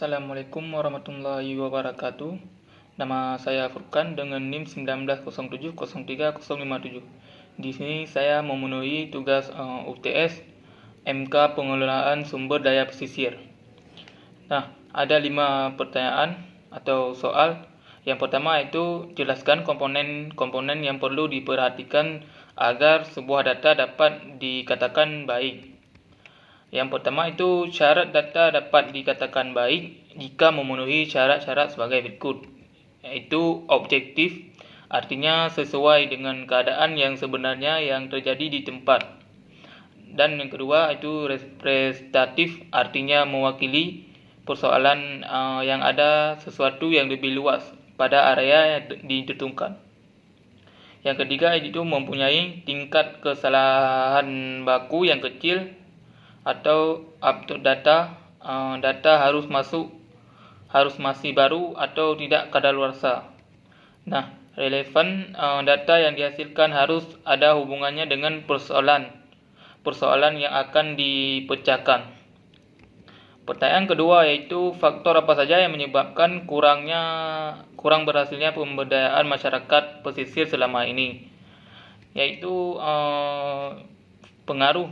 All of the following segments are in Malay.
Assalamualaikum warahmatullahi wabarakatuh. Nama saya Furkan dengan NIM 19070303057. Di sini saya memenuhi tugas UTS MK Pengelolaan Sumber Daya Pesisir. Nah, ada 5 pertanyaan atau soal. Yang pertama itu jelaskan komponen-komponen yang perlu diperhatikan agar sebuah data dapat dikatakan baik. Yang pertama itu syarat data dapat dikatakan baik jika memenuhi syarat-syarat sebagai berikut, yaitu objektif, artinya sesuai dengan keadaan yang sebenarnya yang terjadi di tempat. Dan yang kedua itu representatif, artinya mewakili persoalan yang ada sesuatu yang lebih luas pada area yang ditentukan. Yang ketiga itu mempunyai tingkat kesalahan baku yang kecil atau upload data harus masih baru atau tidak kadaluarsa. Nah, relevan data yang dihasilkan harus ada hubungannya dengan persoalan yang akan dipecahkan. Pertanyaan kedua yaitu faktor apa saja yang menyebabkan kurang berhasilnya pemberdayaan masyarakat pesisir selama ini, yaitu pengaruh.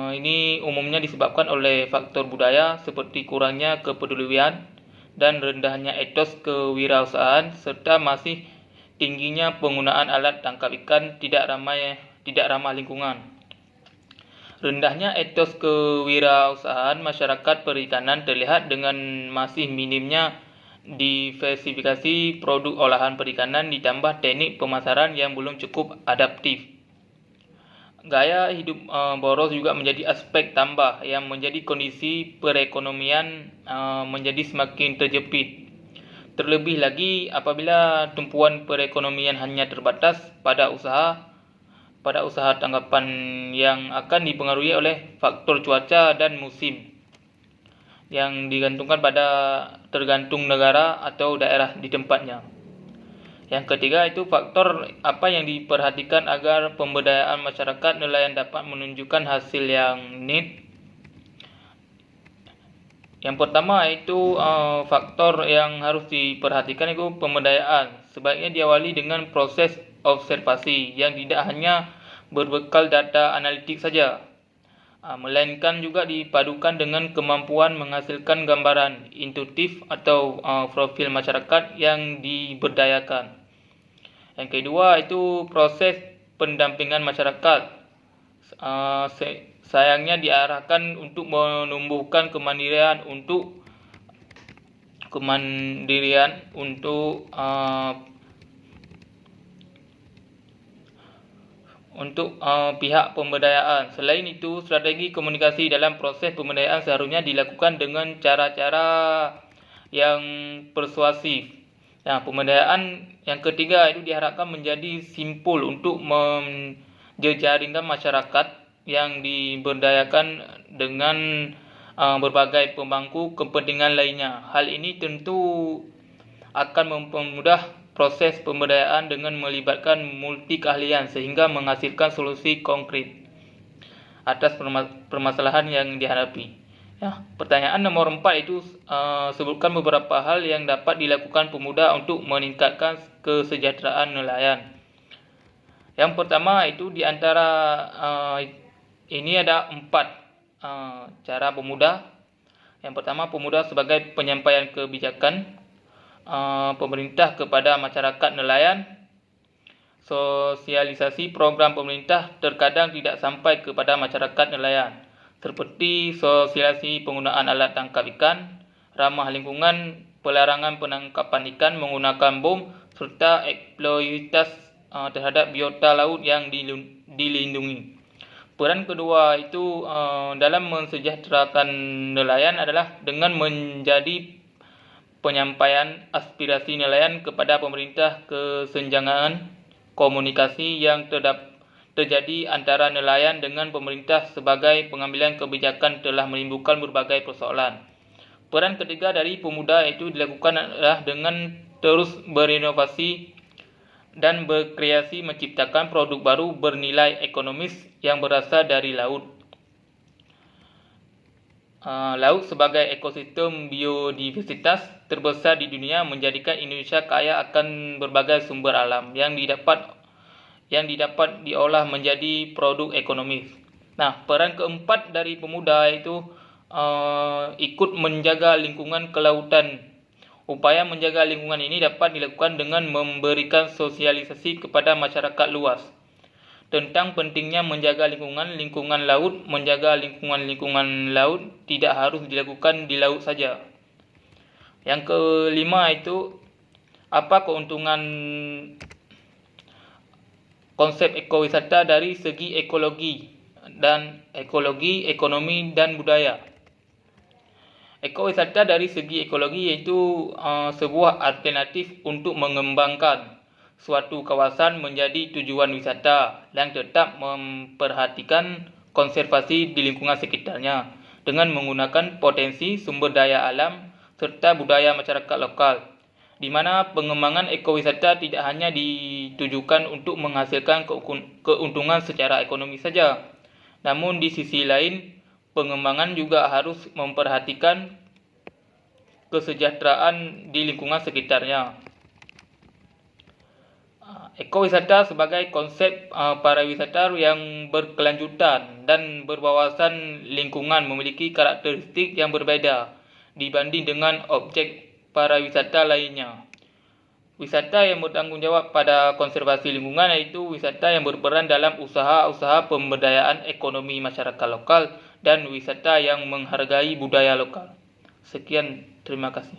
Ini umumnya disebabkan oleh faktor budaya seperti kurangnya kepedulian dan rendahnya etos kewirausahaan serta masih tingginya penggunaan alat tangkap ikan tidak ramah lingkungan. Rendahnya etos kewirausahaan masyarakat perikanan terlihat dengan masih minimnya diversifikasi produk olahan perikanan ditambah teknik pemasaran yang belum cukup adaptif. Gaya hidup boros juga menjadi aspek tambah yang menjadi kondisi perekonomian menjadi semakin terjepit. Terlebih lagi apabila tumpuan perekonomian hanya terbatas pada usaha tangkapan yang akan dipengaruhi oleh faktor cuaca dan musim yang tergantung negara atau daerah di tempatnya. Yang ketiga itu faktor apa yang diperhatikan agar pemberdayaan masyarakat nelayan dapat menunjukkan hasil yang neat. Yang pertama itu faktor yang harus diperhatikan itu pemberdayaan. Sebaiknya diawali dengan proses observasi yang tidak hanya berbekal data analitik saja, melainkan juga dipadukan dengan kemampuan menghasilkan gambaran intuitif atau profil masyarakat yang diberdayakan. Yang kedua itu proses pendampingan masyarakat. Sayangnya diarahkan untuk menumbuhkan kemandirian untuk pihak pemberdayaan. Selain itu, strategi komunikasi dalam proses pemberdayaan seharusnya dilakukan dengan cara-cara yang persuasif. Nah, pemberdayaan yang ketiga itu diharapkan menjadi simpul untuk menjejaringkan masyarakat yang diberdayakan dengan berbagai pemangku kepentingan lainnya. Hal ini tentu akan mempermudah proses pemberdayaan dengan melibatkan multi keahlian sehingga menghasilkan solusi konkret atas permasalahan yang dihadapi. Ya, pertanyaan nomor 4 itu sebutkan beberapa hal yang dapat dilakukan pemuda untuk meningkatkan kesejahteraan nelayan. Yang pertama itu di antara ini ada 4 cara pemuda. Yang pertama, pemuda sebagai penyampaian kebijakan pemerintah kepada masyarakat nelayan. Sosialisasi program pemerintah terkadang tidak sampai kepada masyarakat nelayan, seperti sosialisasi penggunaan alat tangkap ikan, ramah lingkungan, pelarangan penangkapan ikan menggunakan bom, serta eksploitasi terhadap biota laut yang dilindungi. Peran kedua itu dalam mensejahterakan nelayan adalah dengan menjadi penyampaian aspirasi nelayan kepada pemerintah. Kesenjangan komunikasi yang terjadi antara nelayan dengan pemerintah sebagai pengambilan kebijakan telah menimbulkan berbagai persoalan. Peran ketiga dari pemuda itu dilakukan adalah dengan terus berinovasi dan berkreasi menciptakan produk baru bernilai ekonomis yang berasal dari laut. Laut sebagai ekosistem biodiversitas terbesar di dunia menjadikan Indonesia kaya akan berbagai sumber alam yang didapat diolah menjadi produk ekonomis. Nah, peran keempat dari pemuda itu ikut menjaga lingkungan kelautan. Upaya menjaga lingkungan ini dapat dilakukan dengan memberikan sosialisasi kepada masyarakat luas tentang pentingnya menjaga lingkungan laut. Menjaga lingkungan laut tidak harus dilakukan di laut saja. Yang kelima itu, apa keuntungan konsep ekowisata dari segi ekologi, ekonomi dan budaya. Ekowisata dari segi ekologi yaitu sebuah alternatif untuk mengembangkan suatu kawasan menjadi tujuan wisata yang tetap memperhatikan konservasi di lingkungan sekitarnya dengan menggunakan potensi sumber daya alam serta budaya masyarakat lokal, di mana pengembangan ekowisata tidak hanya ditujukan untuk menghasilkan keuntungan secara ekonomi saja, namun di sisi lain pengembangan juga harus memperhatikan kesejahteraan di lingkungan sekitarnya. Ekowisata sebagai konsep pariwisata yang berkelanjutan dan berwawasan lingkungan memiliki karakteristik yang berbeda dibanding dengan objek pariwisata lainnya. Wisata yang bertanggungjawab pada konservasi lingkungan yaitu wisata yang berperan dalam usaha-usaha pemberdayaan ekonomi masyarakat lokal dan wisata yang menghargai budaya lokal. Sekian, terima kasih.